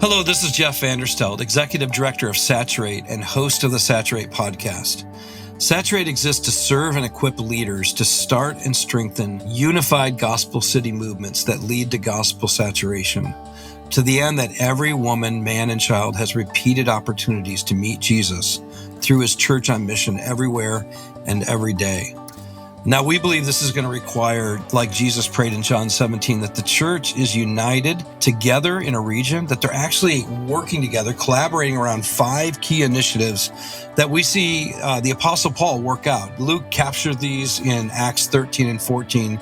Hello, this is Jeff Vanderstelt, Executive Director of Saturate and host of the Saturate podcast. Saturate exists to serve and equip leaders to start and strengthen unified gospel city movements that lead to gospel saturation, to the end that every woman, man, and child has repeated opportunities to meet Jesus through his church on mission everywhere and every day. Now, we believe this is going to require, like Jesus prayed in John 17, that the church is united together in a region, that they're actually working together, collaborating around 5 key initiatives that we see the Apostle Paul work out. Luke captured these in Acts 13 and 14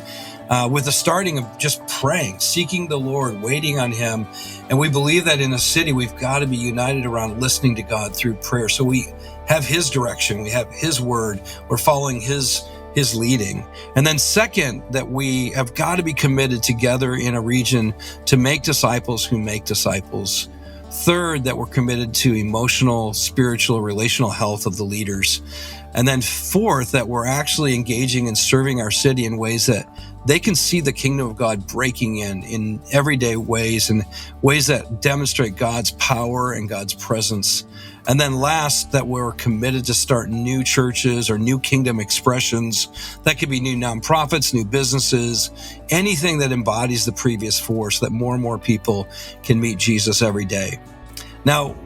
with the starting of just praying, seeking the Lord, waiting on him. And we believe that in a city, we've got to be united around listening to God through prayer. So we have his direction, we have his word, we're following his leading. And then second, that we have got to be committed together in a region to make disciples who make disciples. Third, that we're committed to emotional, spiritual, relational health of the leaders. And then fourth, that we're actually engaging and serving our city in ways that they can see the kingdom of God breaking in everyday ways and ways that demonstrate God's power and God's presence. And then last, that we're committed to start new churches or new kingdom expressions. That could be new nonprofits, new businesses, anything that embodies the previous 4 so that more and more people can meet Jesus every day. Now,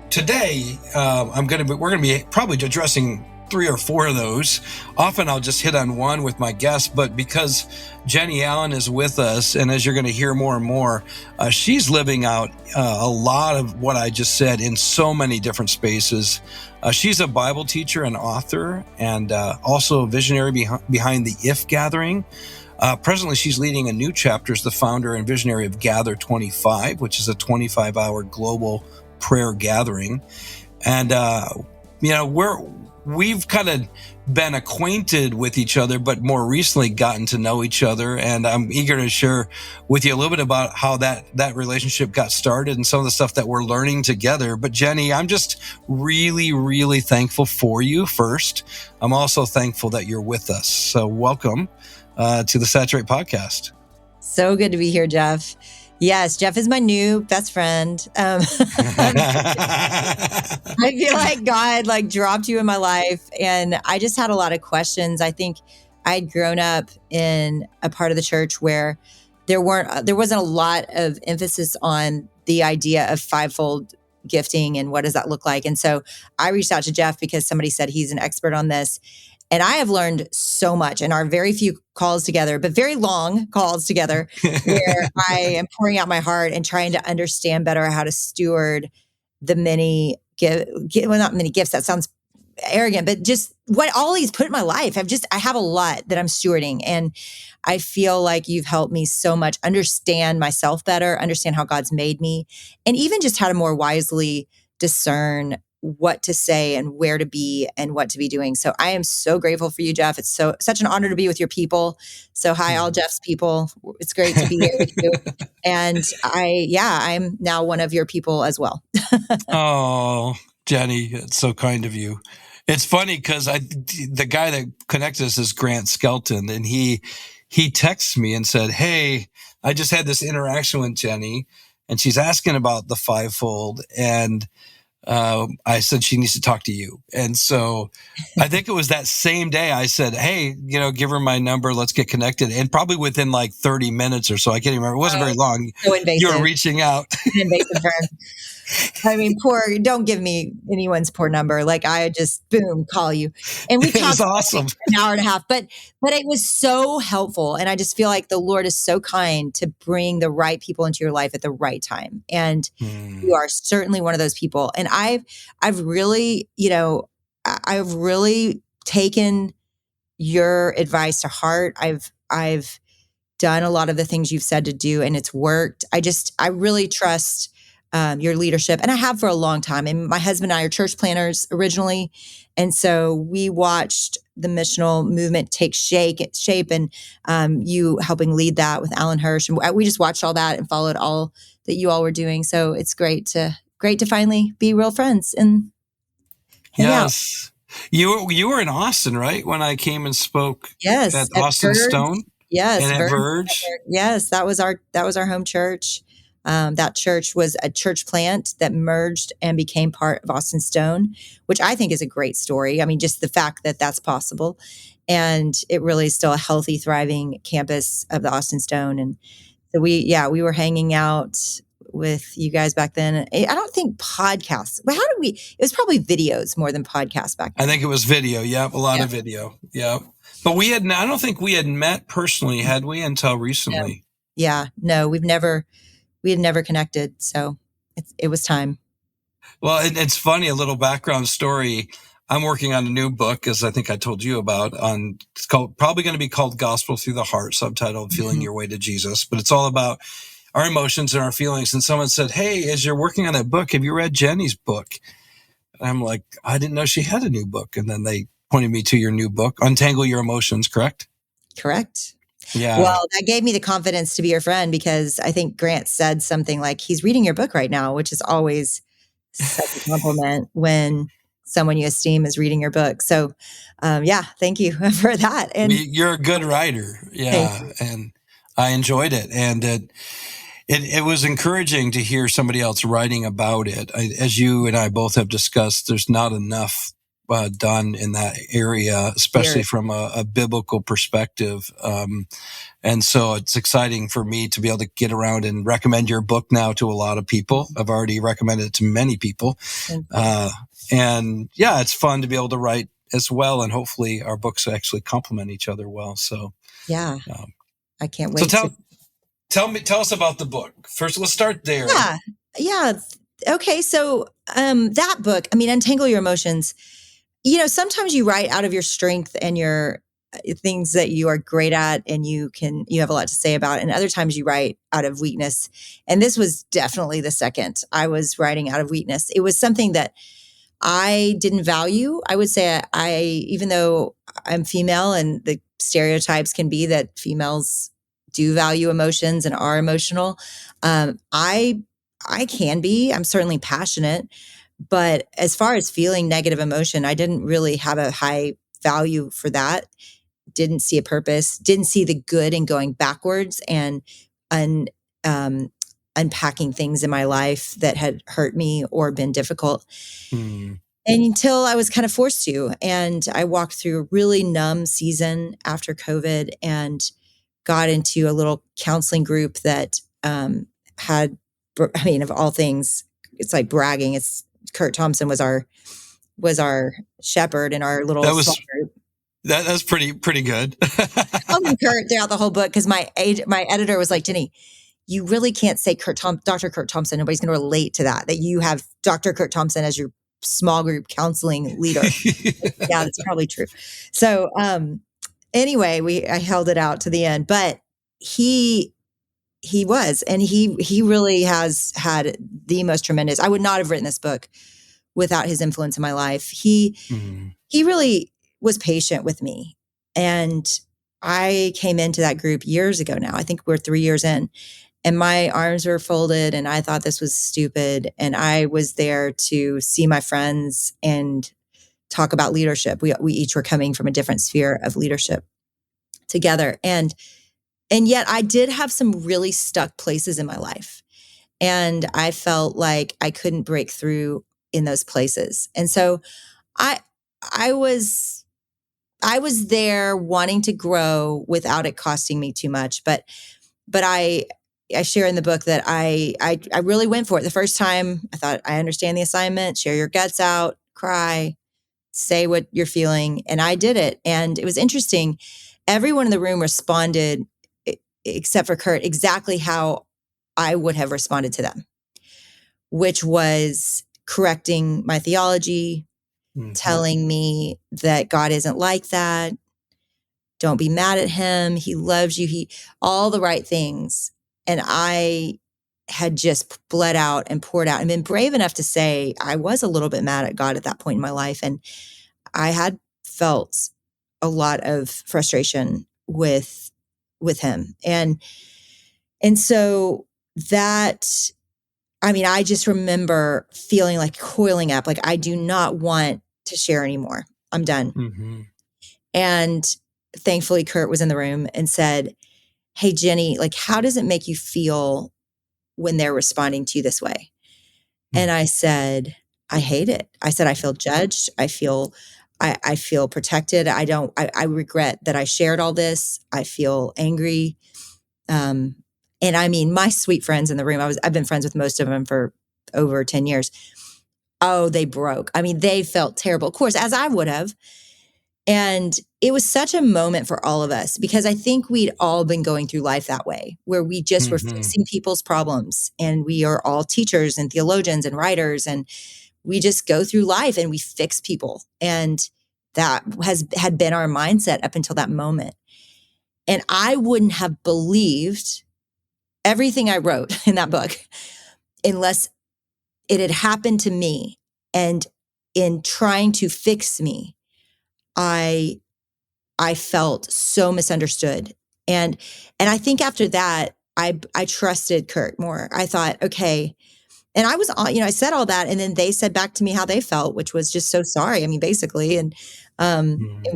today, we're going to be probably addressing 3 or 4 of those. Often I'll just hit on one with my guests, but because Jennie Allen is with us, and as you're going to hear more and more, she's living out a lot of what I just said in so many different spaces. She's a Bible teacher and author, and also a visionary behind the If Gathering. Presently, she's leading a new chapter as the founder and visionary of Gather 25, which is a 25-hour global prayer gathering. And, we've kind of been acquainted with each other, but more recently gotten to know each other. And I'm eager to share with you a little bit about how that relationship got started and some of the stuff that we're learning together. But Jennie, I'm just really, really thankful for you first. I'm also thankful that you're with us. So welcome to the Saturate podcast. So good to be here, Jeff. Yes, Jeff is my new best friend. I feel like God dropped you in my life, and I just had a lot of questions. I think I'd grown up in a part of the church where there wasn't a lot of emphasis on the idea of fivefold gifting and what does that look like. And so I reached out to Jeff because somebody said he's an expert on this. And I have learned so much in our very few calls together, but very long calls together, where I am pouring out my heart and trying to understand better how to steward the many not many gifts. That sounds arrogant, but just what all he's put in my life. I have a lot that I'm stewarding. And I feel like you've helped me so much understand myself better, understand how God's made me, and even just how to more wisely discern what to say and where to be and what to be doing. So I am so grateful for you, Jeff. It's such an honor to be with your people. So hi, all Jeff's people. It's great to be here with you. And I'm now one of your people as well. Oh, Jennie, it's so kind of you. It's funny because the guy that connected us is Grant Skelton, and he texts me and said, "Hey, I just had this interaction with Jennie, and she's asking about the fivefold, and I said she needs to talk to you." And so I think it was that same day I said, "Hey, give her my number. Let's get connected." And probably within 30 minutes or so, I can't even remember. It wasn't very long. So invasive. You were reaching out. Invasive term. I mean, don't give me anyone's poor number. I just, boom, call you. And we talked awesome. an hour and a half, but it was so helpful. And I just feel like the Lord is so kind to bring the right people into your life at the right time. And you are certainly one of those people. And I've really, I've really taken your advice to heart. I've done a lot of the things you've said to do, and it's worked. I really trust your leadership. And I have for a long time. And my husband and I are church planners originally. And so we watched the missional movement take shape and you helping lead that with Alan Hirsch. And we just watched all that and followed all that you all were doing. So it's great to finally be real friends. And yes. You were in Austin, right? When I came and spoke at Austin Verge. Stone? Yes. And at Verge? Yes. That was our home church. That church was a church plant that merged and became part of Austin Stone, which I think is a great story. I mean, just the fact that that's possible. And it really is still a healthy, thriving campus of the Austin Stone. And so we were hanging out with you guys back then. I don't think podcasts, but it was probably videos more than podcasts back then. I think it was video. Yep. A lot of video. Yep. But I don't think we had met personally, had we, until recently? No, we had never connected. So it was time. Well, it's funny, a little background story. I'm working on a new book, as I think I told you about, it's probably going to be called Gospel Through the Heart, subtitled Feeling Your Way to Jesus. But it's all about our emotions and our feelings. And someone said, hey, as you're working on that book, have you read Jennie's book? And I'm like, I didn't know she had a new book. And then they pointed me to your new book, Untangle Your Emotions, correct? Correct. Yeah. Well, that gave me the confidence to be your friend, because I think Grant said something like, he's reading your book right now, which is always such a compliment when someone you esteem is reading your book. So, thank you for that. And you're a good writer. Yeah. And I enjoyed it. And it was encouraging to hear somebody else writing about it. As you and I both have discussed, there's not enough done in that area, especially from a biblical perspective. And so it's exciting for me to be able to get around and recommend your book now to a lot of people. I've already recommended it to many people. And it's fun to be able to write as well. And hopefully our books actually complement each other well. So, I can't wait. So tell us about the book. First, let's start there. Yeah. Okay. So, that book, Untangle Your Emotions, sometimes you write out of your strength and your things that you are great at and you have a lot to say about, and other times you write out of weakness. And this was definitely the second. I was writing out of weakness. It was something that I didn't value. I would say even though I'm female and the stereotypes can be that females do value emotions and are emotional, I can be. I'm certainly passionate. But as far as feeling negative emotion, I didn't really have a high value for that. Didn't see a purpose, didn't see the good in going backwards and unpacking things in my life that had hurt me or been difficult. And until I was kind of forced to. And I walked through a really numb season after COVID and got into a little counseling group that had, of all things, it's like bragging. It's Kurt Thompson was our shepherd in our little small group. That's pretty good. I'm Kurt throughout the whole book, because my editor was like, Jennie, you really can't say Dr. Kurt Thompson. Nobody's going to relate to that you have Dr. Kurt Thompson as your small group counseling leader. Yeah, that's probably true. So anyway, I held it out to the end, but he was, and he really has had the most tremendous. I would not have written this book without his influence in my life. He really was patient with me. And I came into that group years ago now. I think we're 3 years in, and my arms were folded and I thought this was stupid. And I was there to see my friends and talk about leadership. We each were coming from a different sphere of leadership together. And yet I did have some really stuck places in my life. And I felt like I couldn't break through in those places. And so I was there wanting to grow without it costing me too much. But I share in the book that I really went for it. The first time I thought, I understand the assignment, share your guts out, cry, say what you're feeling. And I did it. And it was interesting. Everyone in the room responded, except for Kurt, exactly how I would have responded to them, which was correcting my theology, telling me that God isn't like that. Don't be mad at him. He loves you. All the right things. And I had just bled out and poured out and been brave enough to say I was a little bit mad at God at that point in my life. And I had felt a lot of frustration with him. And so that, I just remember feeling like coiling up, like I do not want to share anymore. I'm done. And thankfully, Kurt was in the room and said, hey, Jennie, like, how does it make you feel when they're responding to you this way? And I said, I hate it. I said, I feel judged. I feel protected. I regret that I shared all this. I feel angry. And I mean, my sweet friends in the room, I've been friends with most of them for over 10 years. Oh, they broke. I mean, they felt terrible, of course, as I would have. And it was such a moment for all of us because I think we'd all been going through life that way, where we just were fixing people's problems. And we are all teachers and theologians and writers. And we just go through life and we fix people. And that had been our mindset up until that moment. And I wouldn't have believed everything I wrote in that book unless it had happened to me. And in trying to fix me, I felt so misunderstood. And I think after that, I trusted Kurt more. I thought, okay. And I was, I said all that. And then they said back to me how they felt, which was just so sorry. I mean, basically. And, and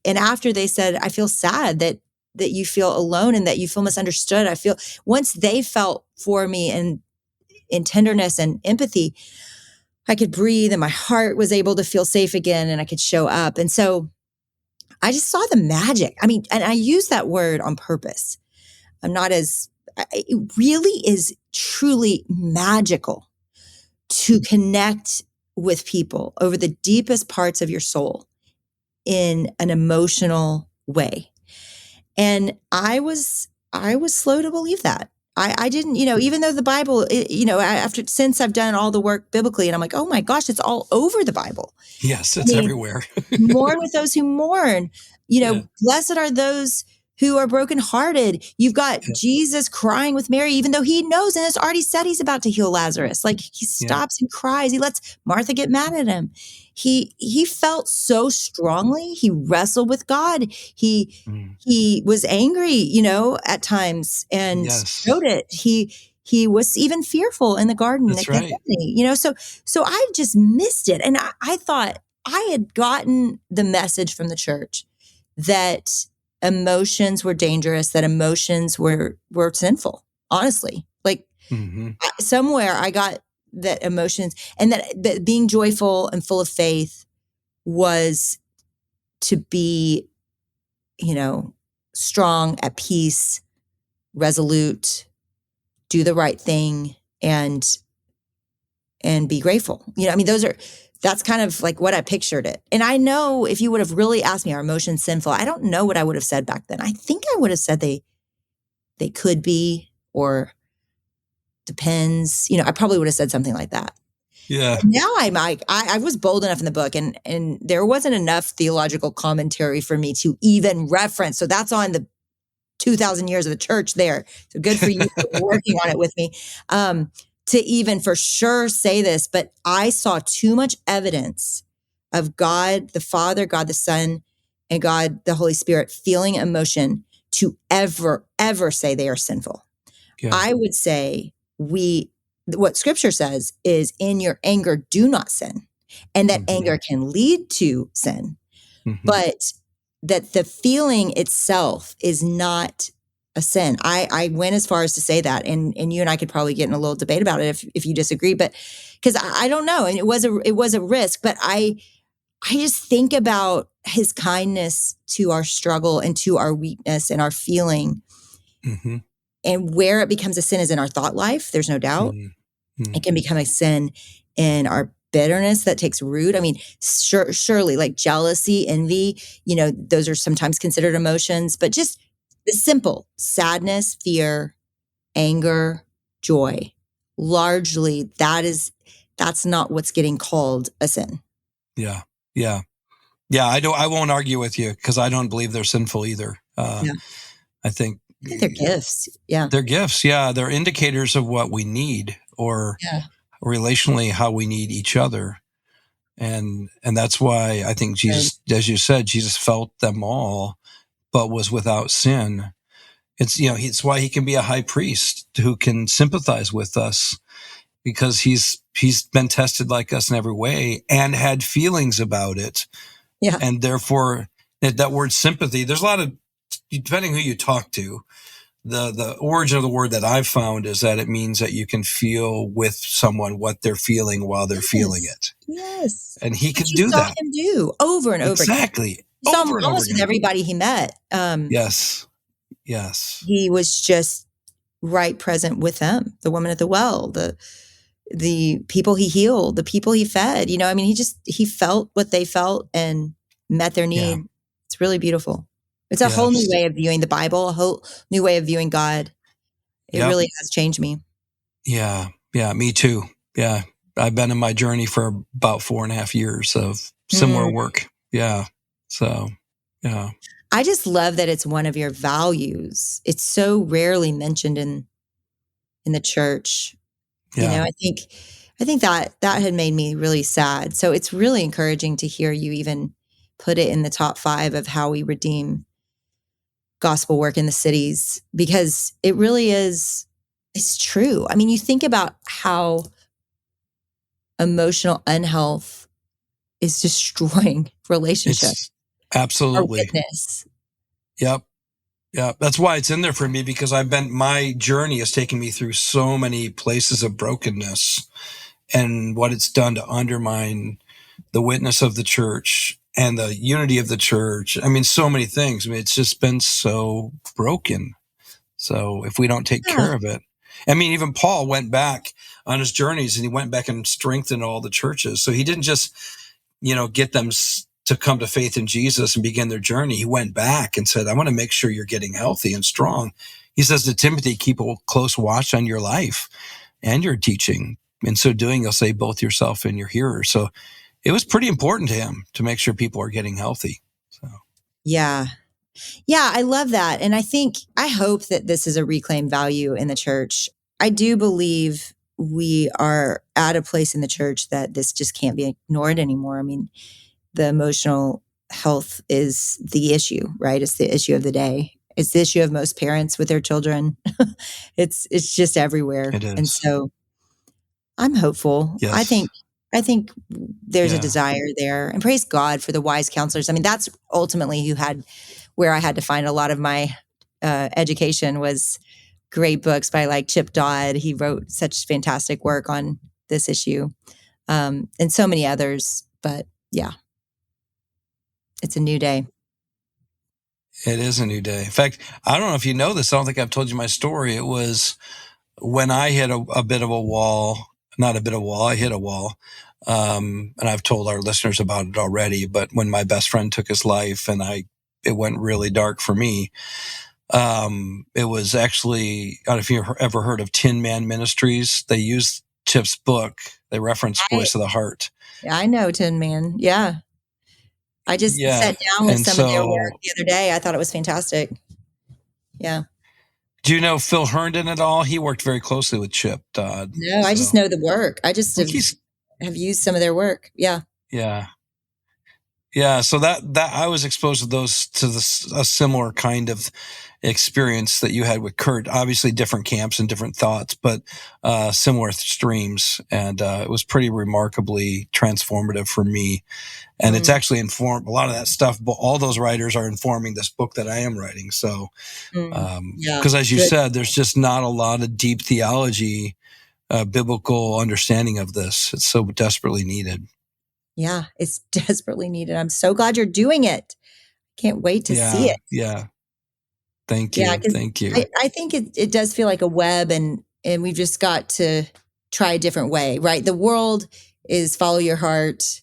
after they said, I feel sad that you feel alone and that you feel misunderstood. I feel once they felt for me and in tenderness and empathy, I could breathe and my heart was able to feel safe again and I could show up. And so I just saw the magic. I mean, and I use that word on purpose. It really is truly magical to connect with people over the deepest parts of your soul in an emotional way. And I was slow to believe that. I didn't, even though the Bible, since I've done all the work biblically and I'm like, oh my gosh, it's all over the Bible. Yes, it's everywhere. Mourn with those who mourn. Blessed are those who are brokenhearted. You've got Jesus crying with Mary, even though he knows and has already said he's about to heal Lazarus. Like he stops and cries. He lets Martha get mad at him. He felt so strongly. He wrestled with God. He was angry, at times and showed it. He was even fearful in the garden. That's right. So I just missed it. And I thought I had gotten the message from the church that emotions were dangerous, that emotions were sinful, honestly. Like somewhere I got that emotions and that being joyful and full of faith was to be, strong, at peace, resolute, do the right thing and be grateful. That's kind of like what I pictured it. And I know if you would have really asked me, are emotions sinful? I don't know what I would have said back then. I think I would have said they could be, or depends. I probably would have said something like that. Yeah. And now I was bold enough in the book and there wasn't enough theological commentary for me to even reference. So that's on the 2,000 years of the church there. So good for you for working on it with me. To even for sure say this, but I saw too much evidence of God the Father, God the Son, and God the Holy Spirit feeling emotion to ever say they are sinful. Yeah. I would say what Scripture says is, in your anger, do not sin, and that anger can lead to sin, but that the feeling itself is not a sin. I went as far as to say that, and you and I could probably get in a little debate about it if you disagree, but because I don't know, and it was a risk, but I just think about his kindness to our struggle and to our weakness and our feeling, and where it becomes a sin is in our thought life. There's no doubt. It can become a sin in our bitterness that takes root. I mean, surely like jealousy, envy, those are sometimes considered emotions, but just the simple sadness, fear, anger, joy, largely that's not what's getting called a sin. Yeah. I won't argue with you because I don't believe they're sinful either. I think they're gifts. Yeah. They're gifts. Yeah. They're indicators of what we need, or relationally how we need each other. And that's why I think Jesus, as you said, Jesus felt them all, but was without sin. It's why he can be a high priest who can sympathize with us, because he's been tested like us in every way and had feelings about it. Yeah. And therefore that word sympathy, there's a lot of, depending who you talk to, the origin of the word that I've found is that it means that you can feel with someone what they're feeling while they're feeling Yes. it. Yes. And he Which could you do saw that. him do over and over again. Exactly. You saw him Over and over almost with again. everybody he met. Yes. Yes. He was just right present with them. The woman at the well, the people he healed, the people he fed. I mean, he felt what they felt and met their Yeah. need. It's really beautiful. It's a whole new Yes. way of viewing the Bible, a whole new way of viewing God. It Yep. really has changed me. Yeah. Yeah. Me too. Yeah. I've been in my journey for about 4.5 years of similar work. Yeah. So, yeah. I just love that it's one of your values. It's so rarely mentioned in the church. Yeah. I think that had made me really sad. So it's really encouraging to hear you even put it in the top 5 of how we redeem gospel work in the cities, because it really is, it's true. I mean, you think about how emotional unhealth is destroying relationships, It's our absolutely. witness. Yep. Yeah. That's why it's in there for me, because my journey has taken me through so many places of brokenness and what it's done to undermine the witness of the church and the unity of the church. I mean, so many things. I mean, it's just been so broken. So if we don't take Yeah. care of it, I mean, even Paul went back on his journeys and he went back and strengthened all the churches. So he didn't just, get them to come to faith in Jesus and begin their journey. He went back and said, I want to make sure you're getting healthy and strong. He says to Timothy, keep a close watch on your life and your teaching. In so doing, you'll save both yourself and your hearers. So it was pretty important to him to make sure people are getting healthy. So Yeah. Yeah, I love that. And I hope that this is a reclaimed value in the church. I do believe we are at a place in the church that this just can't be ignored anymore. I mean, the emotional health is the issue, right? It's the issue of the day. It's the issue of most parents with their children. It's just everywhere. it And is. so I'm hopeful. Yes. I think there's a Yeah. desire there. And praise God for the wise counselors. I mean, that's ultimately where I had to find a lot of my education, was great books by like Chip Dodd. He wrote such fantastic work on this issue, and so many others. But yeah, it's a new day. It is a new day. In fact, I don't know if you know this. I don't think I've told you my story. It was when I hit a bit of a wall, not a bit of a wall, I hit a wall. And I've told our listeners about it already, but when my best friend took his life and it went really dark for me. It was actually, I don't know if you've ever heard of Tin Man Ministries. They used Chip's book. They reference I, Voice of the Heart. I know Tin Man. Yeah. I just Yeah. sat down with And some of their work so the other day. I thought it was fantastic. Yeah. do you know Phil Herndon at all? He worked very closely with Chip Dodd. No, I just So know the work. I just I think he's, have used some of their work. Yeah. yeah. Yeah. So that I was exposed to a similar kind of experience that you had with Kurt. Obviously different camps and different thoughts, but similar streams. And it was pretty remarkably transformative for me. And it's actually informed a lot of that stuff, but all those writers are informing this book that I am writing. So, Yeah. because as you Good. said, there's just not a lot of deep theology, biblical understanding of this. It's so desperately needed. Yeah. It's desperately needed. I'm so glad you're doing it. Can't wait to see Yeah. it. Yeah. Thank Yeah. you. Because Thank you. I think it does feel like a web, and we've just got to try a different way, right? The world is follow your heart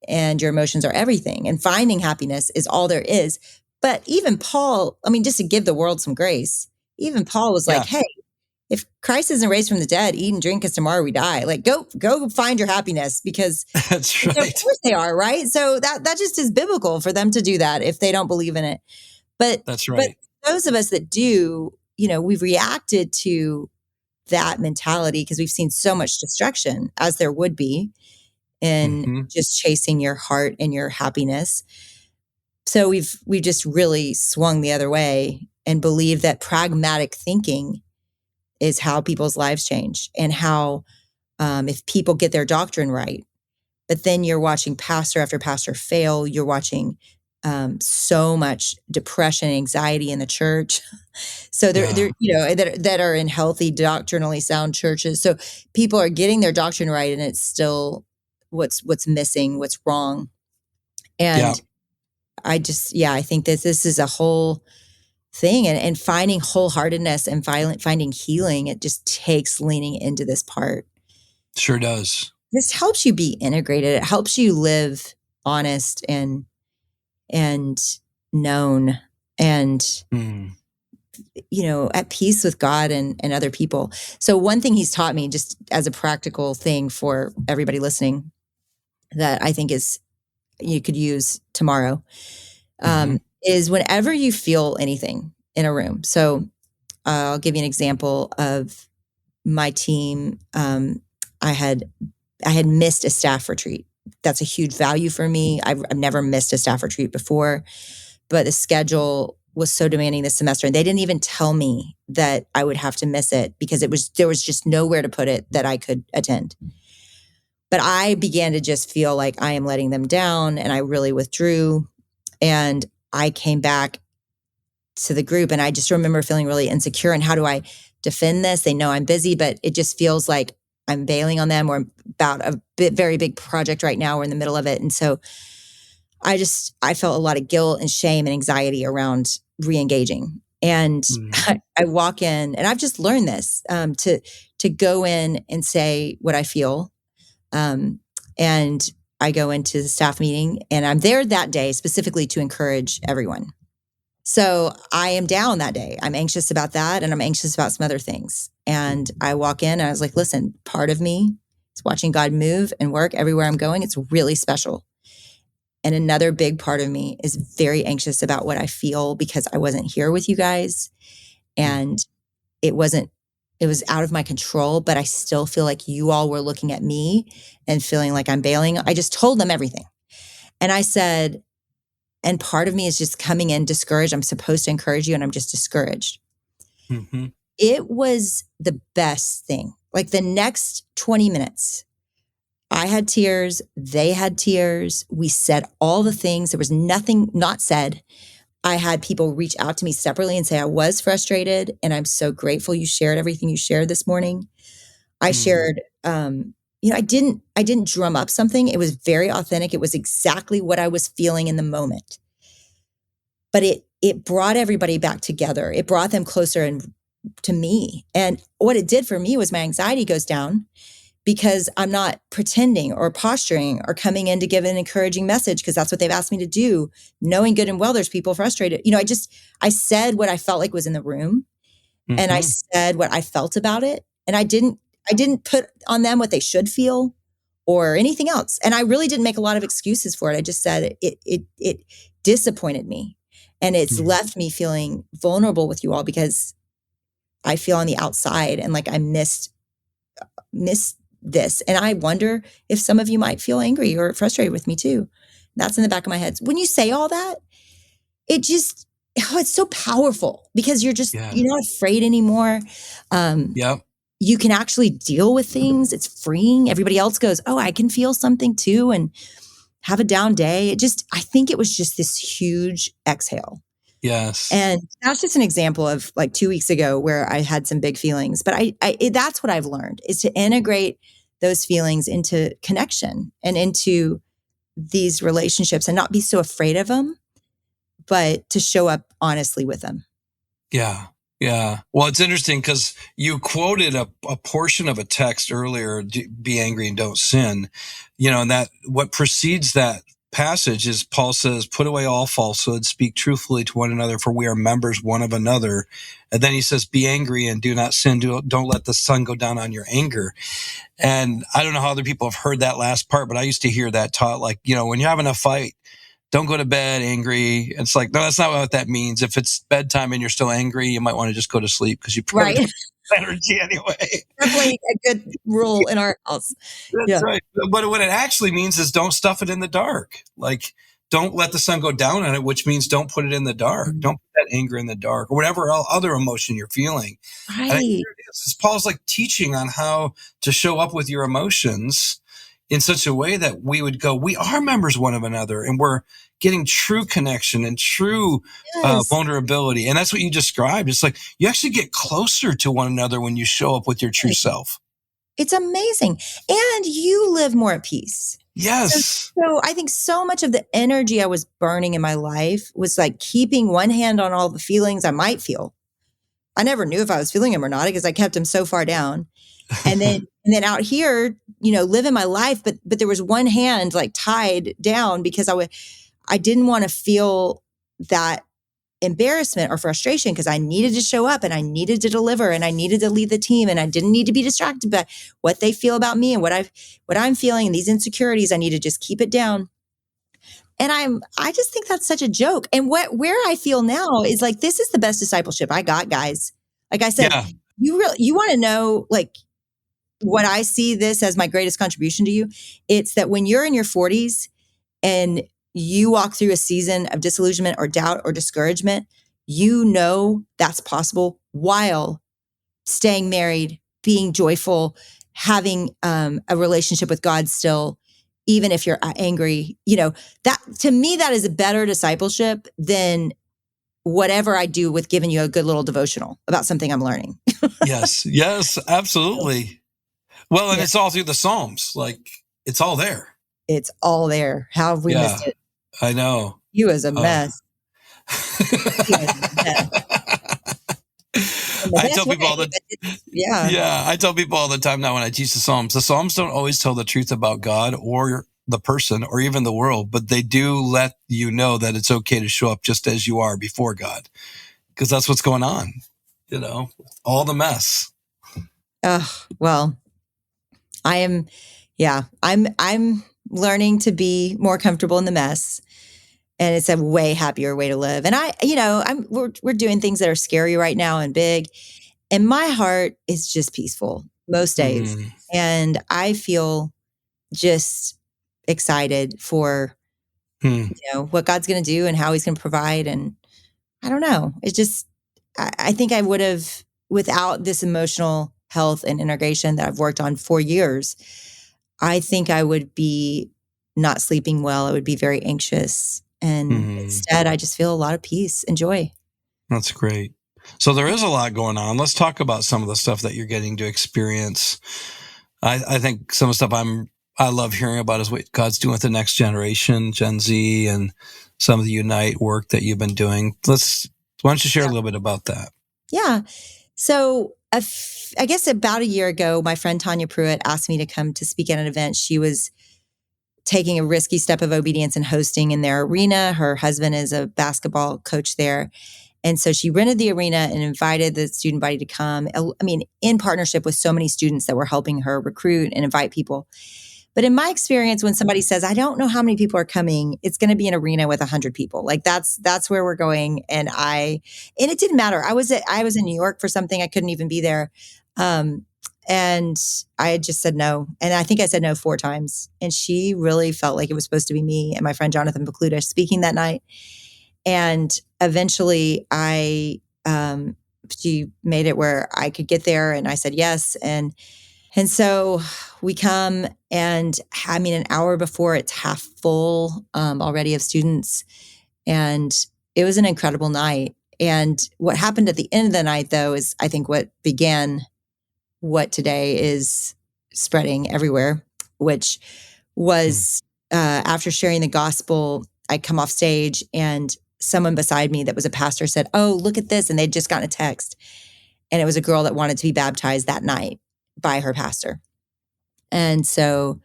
and your emotions are everything, and finding happiness is all there is. But even Paul, I mean, just to give the world some grace, even Paul was like, Yeah. hey, if Christ isn't raised from the dead, eat and drink because tomorrow we die. Like go find your happiness, because That's of right. course they are, right? So that just is biblical for them to do that if they don't believe in it. That's But right. those of us that do, we've reacted to that mentality because we've seen so much destruction, as there would be, in Mm-hmm. just chasing your heart and your happiness. So we've just really swung the other way and believe that pragmatic thinking is how people's lives change, and how if people get their doctrine right. But then you're watching pastor after pastor fail. You're watching so much depression, anxiety in the church. So they're that are in healthy, doctrinally sound churches. So people are getting their doctrine right, and it's still what's missing, what's wrong. And I think that this is a whole thing, and finding wholeheartedness and finding healing. It just takes leaning into this part. Sure does. This helps you be integrated. It helps you live honest and known and at peace with God and other people. So one thing he's taught me, just as a practical thing for everybody listening, that I think is you could use tomorrow, is whenever you feel anything in a room. So I'll give you an example of my team. I had missed a staff retreat. That's a huge value for me. I've never missed a staff retreat before, but the schedule was so demanding this semester, and they didn't even tell me that I would have to miss it because there was just nowhere to put it that I could attend. But I began to just feel like I am letting them down, and I really withdrew. And I came back to the group, and I just remember feeling really insecure. And how do I defend this? They know I'm busy, but it just feels like I'm bailing on them. We're about a very big project right now. We're in the middle of it. And so I felt a lot of guilt and shame and anxiety around re-engaging. And I walk in, and I've just learned this, to go in and say what I feel. And I go into the staff meeting, and I'm there that day specifically to encourage everyone. So I am down that day. I'm anxious about that, and I'm anxious about some other things. And I walk in, and I was like, listen, part of me is watching God move and work everywhere I'm going. It's really special. And another big part of me is very anxious about what I feel because I wasn't here with you guys. And it was out of my control, but I still feel like you all were looking at me and feeling like I'm bailing. I just told them everything. And I said, and part of me is just coming in discouraged. I'm supposed to encourage you, and I'm just discouraged. It was the best thing. Like the next 20 minutes, I had tears. They had tears. We said all the things. There was nothing not said. I had people reach out to me separately and say, I was frustrated, and I'm so grateful you shared everything you shared this morning. I shared, I didn't drum up something. It was very authentic. It was exactly what I was feeling in the moment. But it brought everybody back together. It brought them closer to me. And what it did for me was my anxiety goes down because I'm not pretending or posturing or coming in to give an encouraging message because that's what they've asked me to do, knowing good and well there's people frustrated. I said what I felt like was in the room, and I said what I felt about it. And I didn't put on them what they should feel or anything else. And I really didn't make a lot of excuses for it. I just said it disappointed me, and it's left me feeling vulnerable with you all because I feel on the outside and like I missed this. And I wonder if some of you might feel angry or frustrated with me too. That's in the back of my head. When you say all that, it's so powerful because you're not afraid anymore. You can actually deal with things. It's freeing. Everybody else goes, oh, I can feel something too, and have a down day. I think it was just this huge exhale. Yes. And that's just an example of like 2 weeks ago where I had some big feelings, but that's what I've learned is to integrate those feelings into connection and into these relationships and not be so afraid of them, but to show up honestly with them. Yeah. Yeah. Well, it's interesting because you quoted a portion of a text earlier, be angry and don't sin, and that what precedes that passage is Paul says, put away all falsehood, speak truthfully to one another, for we are members one of another. And then he says, be angry and do not sin. Don't let the sun go down on your anger. And I don't know how other people have heard that last part, but I used to hear that taught like, when you're having a fight, don't go to bed angry. It's like, no, that's not what that means. If it's bedtime and you're still angry, you might want to just go to sleep because you probably don't have energy anyway. Definitely a good rule in our house. That's right. But what it actually means is don't stuff it in the dark. Like, don't let the sun go down on it, which means don't put it in the dark. Don't put that anger in the dark or whatever other emotion you're feeling. Right. And Paul's like teaching on how to show up with your emotions, in such a way that we would go, we are members one of another, and we're getting true connection and true Yes. vulnerability. And that's what you described. It's like you actually get closer to one another when you show up with your true self. It's amazing. And you live more at peace. Yes. So I think so much of the energy I was burning in my life was like keeping one hand on all the feelings I might feel. I never knew if I was feeling them or not because I kept them so far down. And then out here, living my life, but there was one hand like tied down because I didn't want to feel that embarrassment or frustration because I needed to show up and I needed to deliver and I needed to lead the team and I didn't need to be distracted by what they feel about me and what I'm feeling and these insecurities. I need to just keep it down. And I just think that's such a joke. And where I feel now is like, this is the best discipleship I got, guys. Like I said, Yeah. you want to know like what I see this as my greatest contribution to you. It's that when you're in your 40s and you walk through a season of disillusionment or doubt or discouragement, that's possible while staying married, being joyful, having a relationship with God still, even if you're angry. That to me, that is a better discipleship than whatever I do with giving you a good little devotional about something I'm learning. Yes, absolutely. Well, and it's all through the Psalms. Like, it's all there. It's all there. How have we missed it? I know. He was a mess. I tell people all the time now when I teach the Psalms don't always tell the truth about God or the person or even the world, but they do let you know that it's okay to show up just as you are before God, because that's what's going on, all the mess. Well, I'm learning to be more comfortable in the mess. And it's a way happier way to live. And we're doing things that are scary right now and big. And my heart is just peaceful most days. Mm. And I feel just excited for, what God's going to do and how he's going to provide. And I don't know. It's just, I think I would have, without this emotional health and integration that I've worked on for years, I think I would be not sleeping well. I would be very anxious. And instead, I just feel a lot of peace and joy. That's great. So there is a lot going on. Let's talk about some of the stuff that you're getting to experience. I think some of the stuff I love hearing about is what God's doing with the next generation, Gen Z, and some of the Unite work that you've been doing. Why don't you share a little bit about that? Yeah. So I guess about a year ago, my friend Tanya Pruitt asked me to come to speak at an event. She was taking a risky step of obedience and hosting in their arena. Her husband is a basketball coach there. And so she rented the arena and invited the student body to come. I mean, in partnership with so many students that were helping her recruit and invite people. But in my experience, when somebody says, I don't know how many people are coming, it's going to be an arena with 100 people. Like that's where we're going. And it didn't matter. I was in New York for something. I couldn't even be there. And I had just said no. And I think I said no 4 times. And she really felt like it was supposed to be me and my friend Jonathan Bakluda speaking that night. And eventually she made it where I could get there. And I said yes. And so we come, and I mean, an hour before it's half full already of students. And it was an incredible night. And what happened at the end of the night, though, is I think what began what today is spreading everywhere, which was after sharing the gospel, I come off stage and someone beside me that was a pastor said, "Oh, look at this." And they'd just gotten a text. And it was a girl that wanted to be baptized that night by her pastor. And so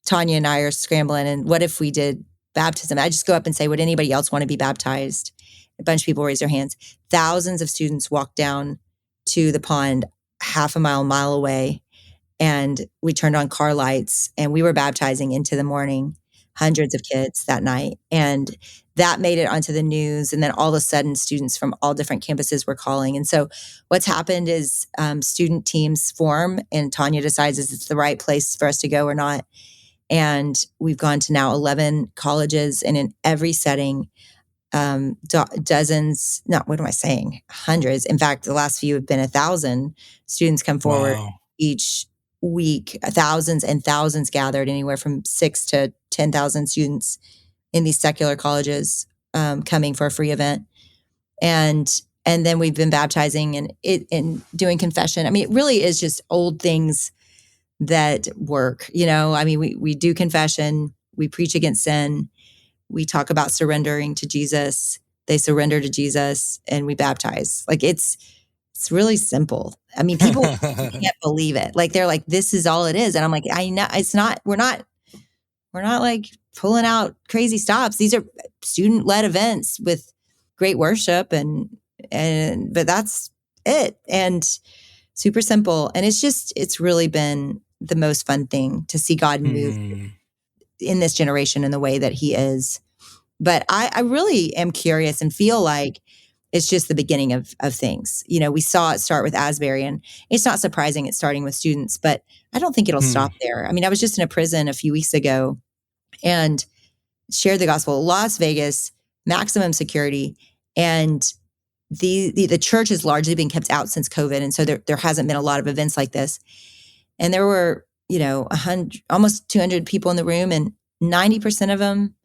Tanya and I are scrambling. And what if we did baptism? I just go up and say, would anybody else want to be baptized? A bunch of people raise their hands. Thousands of students walked down to the pond half a mile away. And we turned on car lights and we were baptizing into the morning, hundreds of kids that night. And that made it onto the news. And then all of a sudden, students from all different campuses were calling. And so what's happened is student teams form and Tanya decides if it's the right place for us to go or not. And we've gone to now 11 colleges, and in every setting, dozens, not what am I saying? Hundreds. In fact, the last few have been 1,000 students come forward each week, thousands and thousands gathered, anywhere from 6 to 10,000 students in these secular colleges coming for a free event. And then we've been baptizing and doing confession. I mean, it really is just old things that work. I mean, we do confession, we preach against sin, we talk about surrendering to Jesus. They surrender to Jesus, and we baptize. Like it's really simple. I mean, people can't believe it. Like they're like, "This is all it is," and I'm like, "I know it's not. We're not like pulling out crazy stops. These are student-led events with great worship, but that's it, and super simple. And it's really been the most fun thing to see God move in this generation in the way that He is. But I really am curious and feel like it's just the beginning of things. We saw it start with Asbury, and it's not surprising it's starting with students, but I don't think it'll stop there. I mean, I was just in a prison a few weeks ago and shared the gospel. Las Vegas, maximum security, and the church has largely been kept out since COVID, and so there hasn't been a lot of events like this. And there were 100, almost 200 people in the room, and 90% of them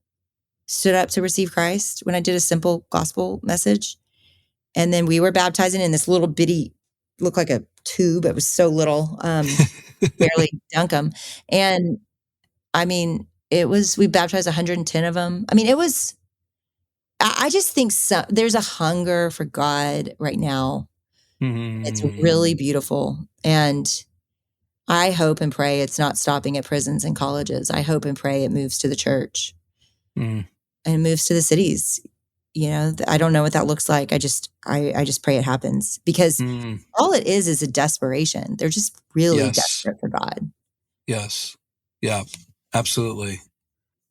stood up to receive Christ when I did a simple gospel message. And then we were baptizing in this little bitty, looked like a tube. It was so little, barely dunk them. And I mean, we baptized 110 of them. I mean, I just think there's a hunger for God right now. It's really beautiful. And I hope and pray it's not stopping at prisons and colleges. I hope and pray it moves to the church and moves to the cities. I don't know what that looks like. I just pray it happens, because all it is a desperation. They're just really desperate for God. Yes. Yeah, absolutely.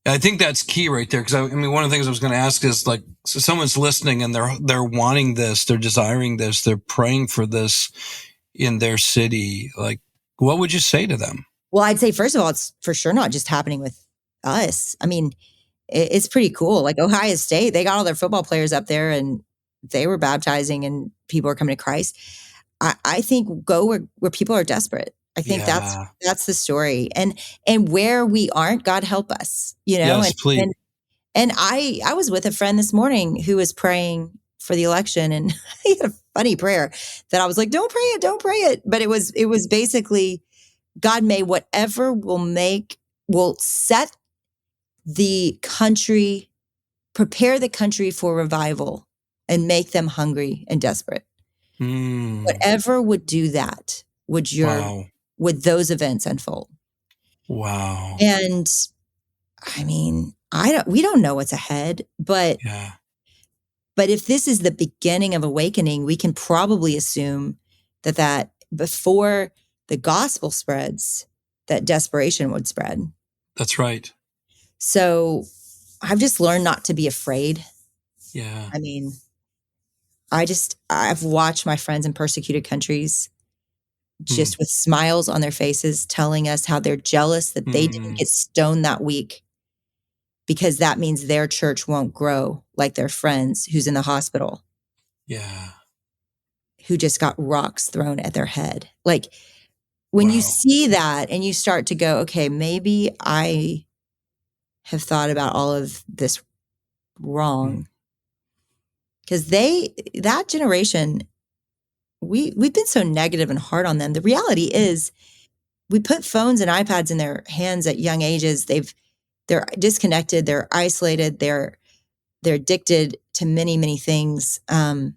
I think that's key right there. Because I mean, one of the things I was going to ask is, like, so someone's listening and they're wanting this, they're desiring this, they're praying for this in their city. Like, what would you say to them? Well, I'd say, first of all, it's for sure not just happening with us. I mean, it's pretty cool. Like Ohio State, they got all their football players up there and they were baptizing and people are coming to Christ. I think go where people are desperate. I think that's the story. And where we aren't, God help us, Yes, please. And I was with a friend this morning who was praying for the election, and he had a funny prayer that I was like, don't pray it. But it was basically, God, may whatever will set the country, prepare the country for revival and make them hungry and desperate. Whatever would do that, would those events unfold? Wow. And I mean, we don't know what's ahead, but if this is the beginning of awakening, we can probably assume that before the gospel spreads, that desperation would spread. That's right. So I've just learned not to be afraid. Yeah. I mean, I've watched my friends in persecuted countries just with smiles on their faces, telling us how they're jealous that they didn't get stoned that week, because that means their church won't grow like their friends who's in the hospital. Yeah. Who just got rocks thrown at their head. Like, when you see that and you start to go, okay, maybe I have thought about all of this wrong. Because that generation, we've been so negative and hard on them. The reality is, we put phones and iPads in their hands at young ages. They're disconnected, they're isolated, they're addicted to many, many things. And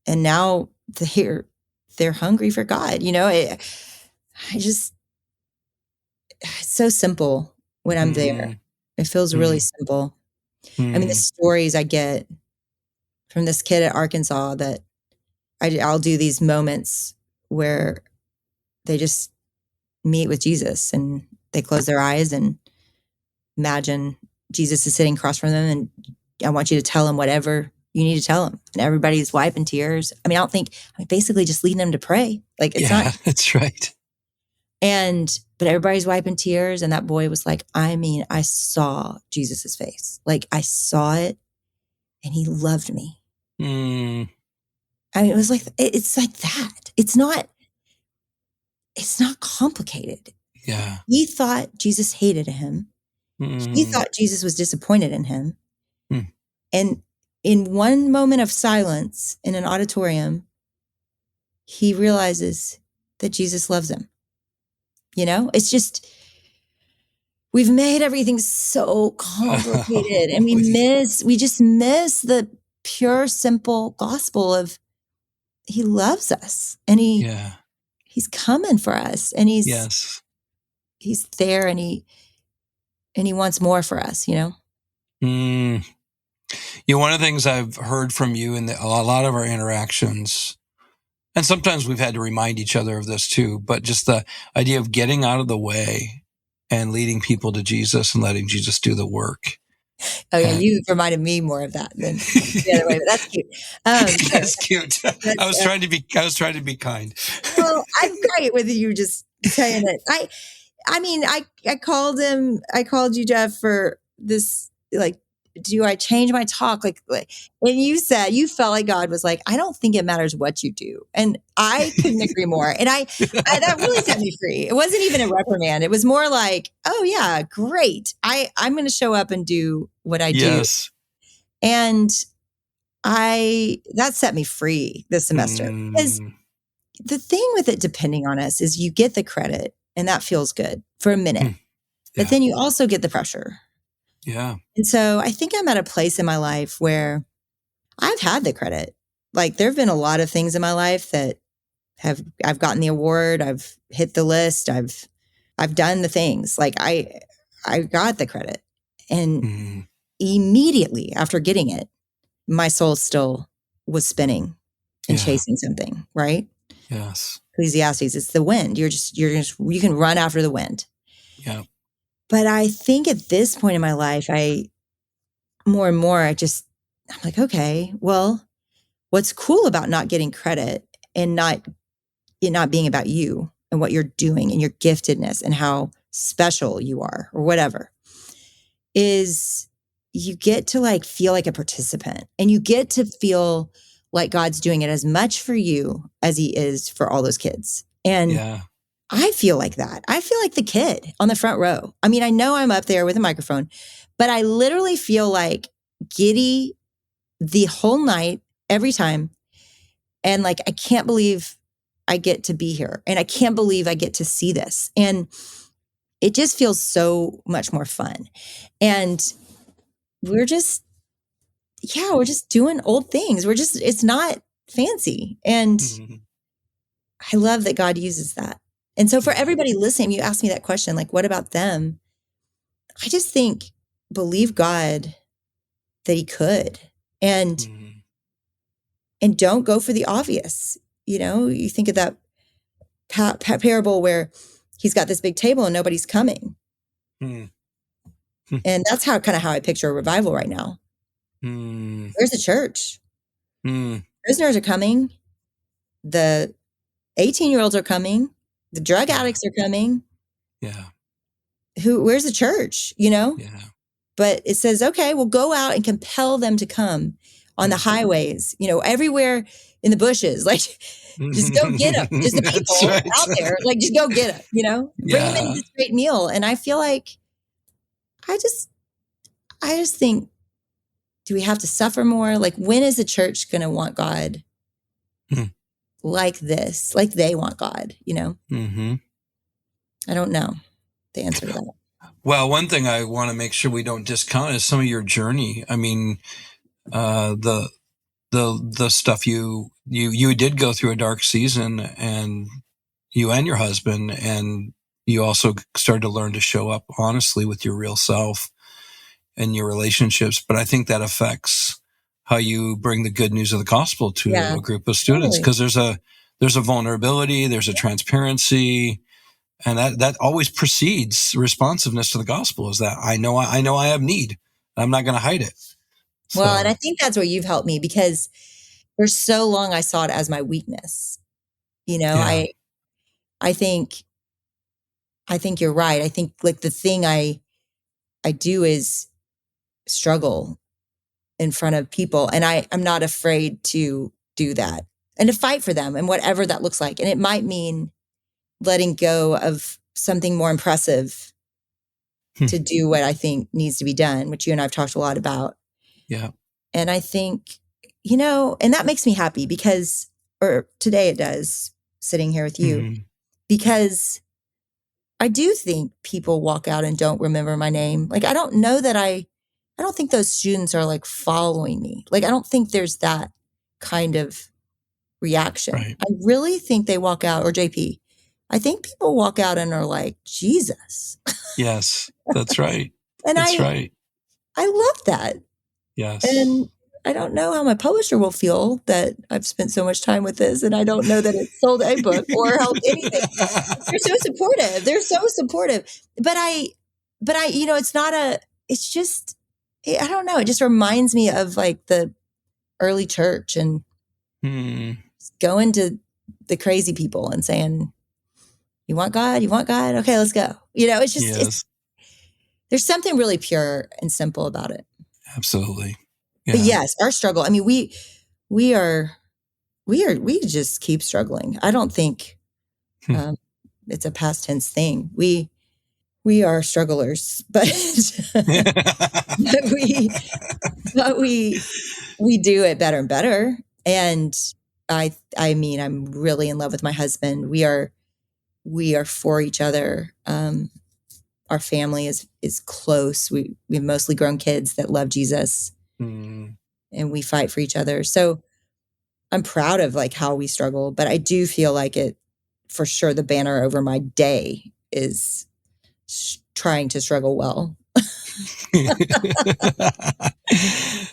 now they're hungry for God. It's so simple when I'm there. It feels really simple. I mean, the stories I get from this kid at Arkansas, that I'll do these moments where they just meet with Jesus and they close their eyes and imagine Jesus is sitting across from them, and I want you to tell him whatever you need to tell him. And everybody's wiping tears. I mean, basically just leading them to pray. Like, it's not. That's right. But everybody's wiping tears. And that boy was like, I saw Jesus's face. Like, I saw it and he loved me. I mean, it was like, it's like that. It's not it's not complicated. Yeah. He thought Jesus hated him. He Mm. thought Jesus was disappointed in him. Mm. And in one moment of silence in an auditorium, he realizes that Jesus loves him. It's just, we've made everything so complicated, and we just miss the pure, simple gospel of he loves us, and Yeah. he's coming for us, and Yes. he's there, and he wants more for us, Mm. One of the things I've heard from you in a lot of our interactions, and sometimes we've had to remind each other of this too, but just the idea of getting out of the way and leading people to Jesus and letting Jesus do the work. Oh yeah, And you reminded me more of that than the other way, but that's cute. that's cute. That's, I was trying to be kind. well, I'm great with you just saying it. I mean, I called you, Jeff, for this, like, do I change my talk? And you said you felt like God was like, I don't think it matters what you do. And I couldn't agree more. And that really set me free. It wasn't even a reprimand. It was more like, oh yeah, great. I'm going to show up and do what I do. Yes. And that set me free this semester. Because the thing with it depending on us is you get the credit and that feels good for a minute. Yeah. But then you also get the pressure. Yeah. And so I think I'm at a place in my life where I've had the credit. Like there have been a lot of things in my life that I've gotten the award, I've hit the list, I've done the things. Like I got the credit. And immediately after getting it, my soul still was spinning and chasing something, right? Yes. Ecclesiastes, it's the wind. You can run after the wind. Yeah. But I think at this point in my life, more and more, I'm like, okay, well, what's cool about not getting credit and it not being about you and what you're doing and your giftedness and how special you are or whatever is you get to like feel like a participant, and you get to feel like God's doing it as much for you as he is for all those kids. And I feel like that. I feel like the kid on the front row. I mean, I know I'm up there with a microphone, but I literally feel like giddy the whole night, every time. And like, I can't believe I get to be here, and I can't believe I get to see this. And it just feels so much more fun. And we're just doing old things. It's not fancy. And I love that God uses that. And so for everybody listening, you asked me that question, like, what about them? I just think, believe God that he could, and don't go for the obvious. You think of that parable where he's got this big table and nobody's coming. And that's how I picture a revival right now. Where's the church? Prisoners are coming. The 18-year-olds are coming. The drug addicts are coming. Yeah. Where's the church? Yeah. But it says, okay, well, go out and compel them to come on the highways, everywhere in the bushes. Like, just go get them. Just the people out there. Like, just go get them, bring them into this great meal. And I feel like I just think, do we have to suffer more? Like, when is the church going to want God like this, like they want God, I don't know the answer to that. Well, one thing I want to make sure we don't discount is some of your journey. I mean, the stuff you did go through a dark season, and you and your husband, and you also started to learn to show up honestly with your real self and your relationships. But I think that affects how you bring the good news of the gospel to a group of students, because there's a vulnerability, there's a transparency. And that always precedes responsiveness to the gospel, is that I know I have need. I'm not going to hide it. Well, and I think that's where you've helped me, because for so long I saw it as my weakness. I think you're right. I think like the thing I do is struggle in front of people, and I'm not afraid to do that and to fight for them and whatever that looks like. And it might mean letting go of something more impressive to do what I think needs to be done, which you and I've talked a lot about. Yeah. And I think, and that makes me happy because, or today it does, sitting here with you, because I do think people walk out and don't remember my name. Like, I don't know that I don't think those students are like following me. Like, I don't think there's that kind of reaction. Right. I really think they walk out, or JP, I think people walk out and are like, Jesus. Yes, that's right. And That's right. I love that. Yes. And I don't know how my publisher will feel that I've spent so much time with this, and I don't know that it sold a book or helped anything. They're so supportive. They're so supportive. But I, it's just, I don't know. It just reminds me of like the early church and going to the crazy people and saying, you want God? You want God? Okay, let's go. It's just, there's something really pure and simple about it. Absolutely. Yeah. But yes, our struggle. I mean, we just keep struggling. I don't think it's a past tense thing. We are strugglers, but we do it better and better. And I mean, I'm really in love with my husband. We are for each other. Our family is close. We have mostly grown kids that love Jesus, and we fight for each other. So I'm proud of like how we struggle, but I do feel like it, for sure, the banner over my day is trying to struggle well.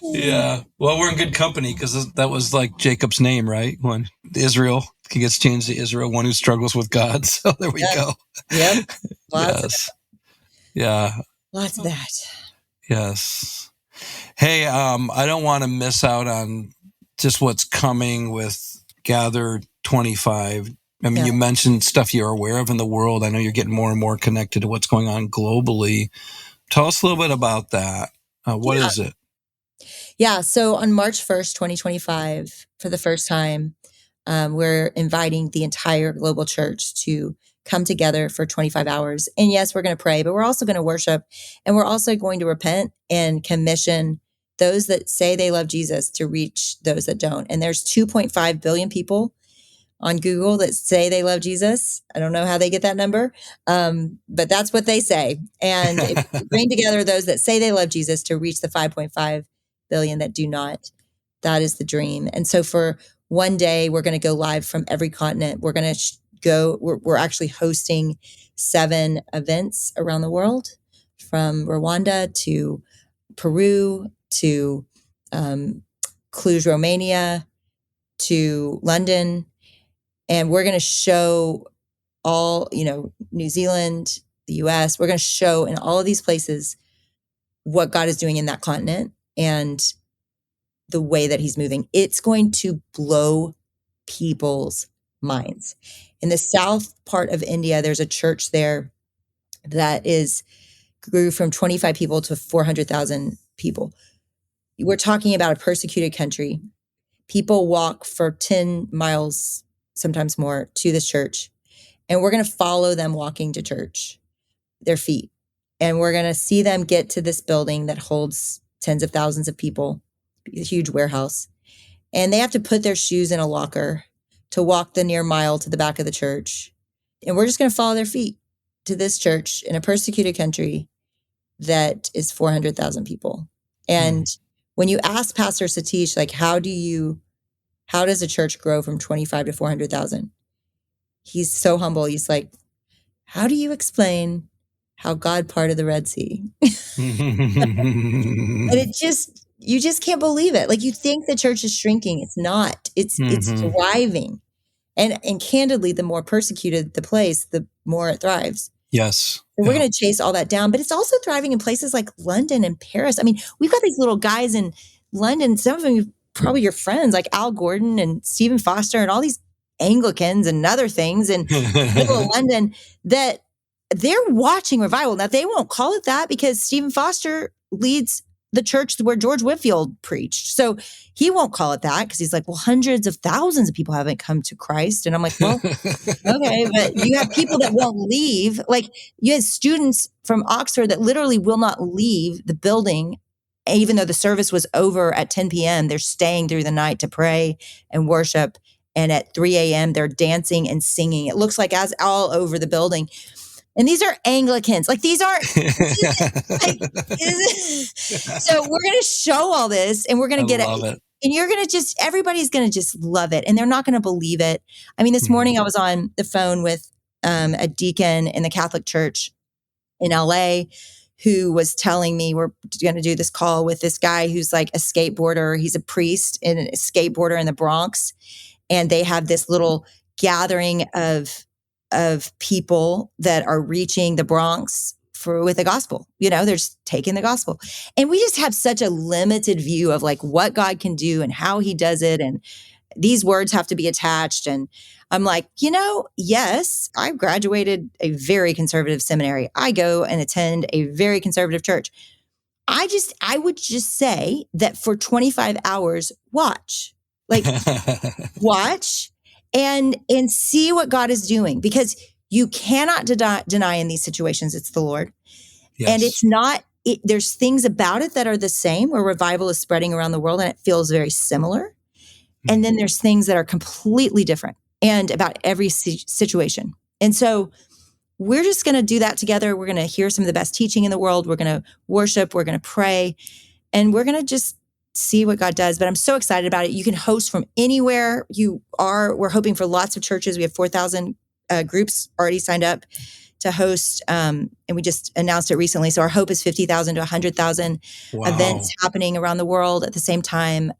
Yeah. Well, we're in good company because that was like Jacob's name, right? When Israel, he gets changed to Israel, one who struggles with God. So there we go. Yep. Yes. Yeah. Lots of that. Yes. Hey, I don't want to miss out on just what's coming with Gather 25. I mean, you mentioned stuff you're aware of in the world. I know you're getting more and more connected to what's going on globally. Tell us a little bit about that. What is it? Yeah. So on March 1st, 2025, for the first time, we're inviting the entire global church to come together for 25 hours. And yes, we're going to pray, but we're also going to worship, and we're also going to repent and commission those that say they love Jesus to reach those that don't. And there's 2.5 billion people on Google that say they love Jesus. I don't know how they get that number, but that's what they say. And if we bring together those that say they love Jesus to reach the 5.5 billion that do not, that is the dream. And so for one day, we're going to go live from every continent. We're going to we're actually hosting 7 events around the world, from Rwanda to Peru to Cluj, Romania to London. And we're going to show all, New Zealand, the US, we're going to show in all of these places what God is doing in that continent and the way that he's moving. It's going to blow people's minds. In the south part of India, there's a church there that grew from 25 people to 400,000 people. We're talking about a persecuted country. People walk for 10 miles, sometimes more, to this church. And we're going to follow them walking to church, their feet. And we're going to see them get to this building that holds tens of thousands of people, a huge warehouse. And they have to put their shoes in a locker to walk the near mile to the back of the church. And we're just going to follow their feet to this church in a persecuted country that is 400,000 people. And when you ask Pastor Satish, like, how does a church grow from 25 to 400,000? He's so humble. He's like, how do you explain how God parted the Red Sea? And you just can't believe it. Like, you think the church is shrinking. It's not. It's thriving. And candidly, the more persecuted the place, the more it thrives. Yes. And we're going to chase all that down. But it's also thriving in places like London and Paris. I mean, we've got these little guys in London. Some of them probably your friends, like Al Gordon and Stephen Foster and all these Anglicans and other things in the middle of London, that they're watching revival. Now, they won't call it that because Stephen Foster leads the church where George Whitefield preached. So he won't call it that because he's like, well, hundreds of thousands of people haven't come to Christ. And I'm like, well, okay, but you have people that won't leave. Like you had students from Oxford that literally will not leave the building. Even though the service was over at 10 p.m., they're staying through the night to pray and worship. And at 3 a.m., they're dancing and singing. It looks like as all over the building. And these are Anglicans. Like these aren't. Like, so we're going to show all this, and we're going to get it. And you're going to everybody's going to just love it, and they're not going to believe it. I mean, this morning I was on the phone with a deacon in the Catholic Church in LA who was telling me we're going to do this call with this guy who's like a skateboarder. He's a priest and a skateboarder in the Bronx. And they have this little gathering of people that are reaching the Bronx with the gospel. They're just taking the gospel. And we just have such a limited view of like what God can do and how he does it. And these words have to be attached. And I'm like, yes, I graduated a very conservative seminary. I go and attend a very conservative church. I would just say that for 25 hours, watch and see what God is doing, because you cannot deny in these situations it's the Lord. Yes. And it's not, there's things about it that are the same, where revival is spreading around the world and it feels very similar. Mm-hmm. And then there's things that are completely different and about every situation. And so we're just going to do that together. We're going to hear some of the best teaching in the world. We're going to worship. We're going to pray. And we're going to just see what God does. But I'm so excited about it. You can host from anywhere you are. We're hoping for lots of churches. We have 4,000 groups already signed up to host. And we just announced it recently. So our hope is 50,000 to 100,000 events happening around the world at the same time.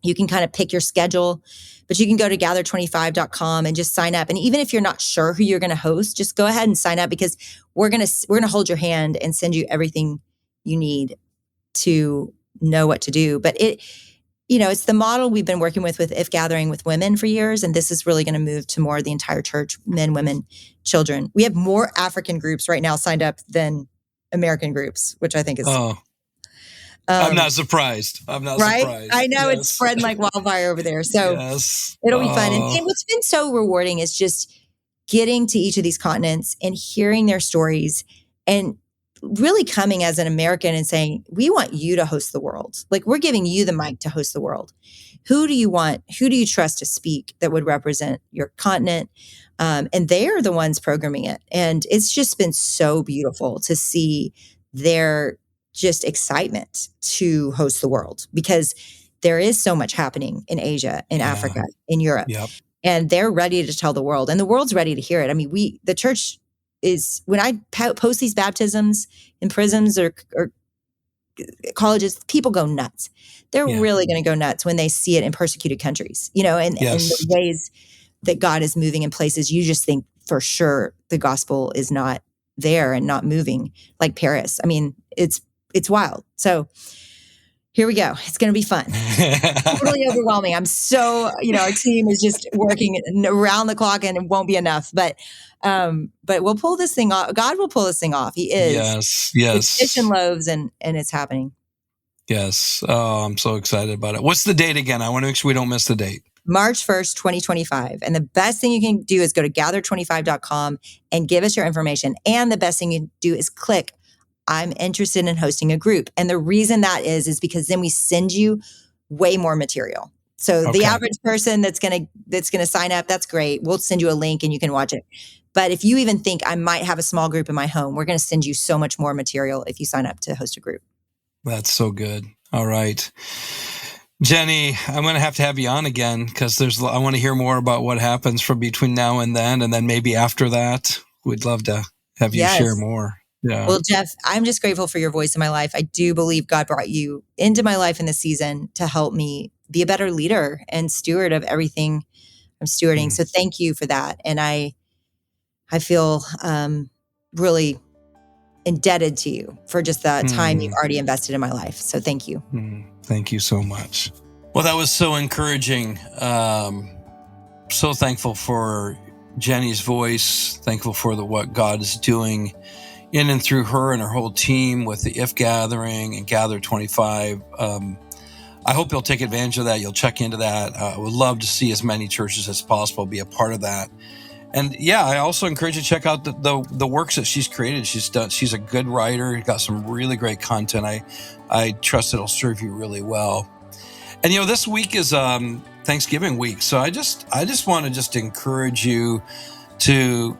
You can kind of pick your schedule, but you can go to gather25.com and just sign up. And even if you're not sure who you're going to host, just go ahead and sign up, because we're going to hold your hand and send you everything you need to know what to do. But it's the model we've been working with If Gathering with women for years. And this is really going to move to more of the entire church, men, women, children. We have more African groups right now signed up than American groups, which I think is... I'm not surprised. Surprised. I know. Yes. It's spreading like wildfire over there. So it'll be fun. And what's been so rewarding is just getting to each of these continents and hearing their stories, and really coming as an American and saying, we want you to host the world. Like, we're giving you the mic to host the world. Who do you want? Who do you trust to speak that would represent your continent? And they're the ones programming it. And it's just been so beautiful to see their just excitement to host the world, because there is so much happening in Asia, in Africa, in Europe, and they're ready to tell the world, and the world's ready to hear it. I mean, the church is, when I post these baptisms in prisons or colleges, people go nuts. They're really going to go nuts when they see it in persecuted countries, and the ways that God is moving in places you just think for sure the gospel is not there and not moving, like Paris. I mean, it's wild. So here we go. It's going to be fun. Totally overwhelming. I'm so, our team is just working around the clock, and it won't be enough, but we'll pull this thing off. God will pull this thing off. He is. Yes. It's fish and loaves, and it's happening. Yes. Oh, I'm so excited about it. What's the date again? I want to make sure we don't miss the date. March 1st, 2025. And the best thing you can do is go to gather25.com and give us your information. And the best thing you can do is click, I'm interested in hosting a group. And the reason that is because then we send you way more material. So the average person that's going to sign up, that's great. We'll send you a link and you can watch it. But if you even think I might have a small group in my home, we're going to send you so much more material if you sign up to host a group. That's so good. All right. Jennie, I'm going to have you on again, because I want to hear more about what happens from between now and then maybe after that. We'd love to have you share more. Yeah. Well, Jeff, I'm just grateful for your voice in my life. I do believe God brought you into my life in this season to help me be a better leader and steward of everything I'm stewarding. So thank you for that. And I feel really indebted to you for just the time you've already invested in my life. So thank you. Thank you so much. Well, that was so encouraging. So thankful for Jennie's voice. Thankful for what God is doing in and through her and her whole team with the If Gathering and Gather 25. I hope you'll take advantage of that. You'll check into that. I would love to see as many churches as possible be a part of that. And yeah, I also encourage you to check out the works that she's created. She's a good writer, got some really great content. I trust it'll serve you really well. And this week is Thanksgiving week, so I just want to encourage you to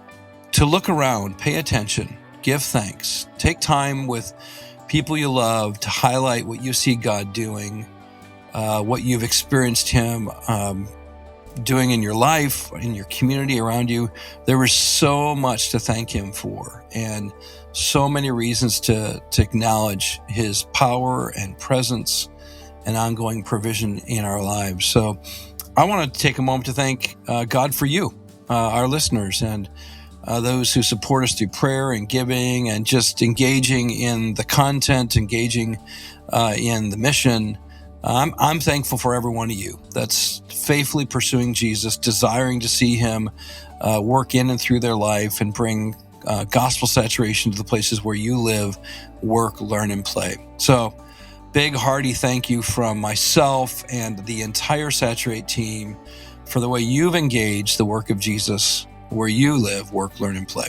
look around, pay attention, give thanks, take time with people you love to highlight what you see God doing, what you've experienced Him doing in your life, in your community around you. There was so much to thank Him for, and so many reasons to acknowledge His power and presence and ongoing provision in our lives. So I want to take a moment to thank God for you, our listeners, and those who support us through prayer and giving and just engaging in the content, engaging in the mission. I'm thankful for every one of you that's faithfully pursuing Jesus, desiring to see Him work in and through their life and bring gospel saturation to the places where you live, work, learn, and play. So big, hearty thank you from myself and the entire Saturate team for the way you've engaged the work of Jesus where you live, work, learn, and play.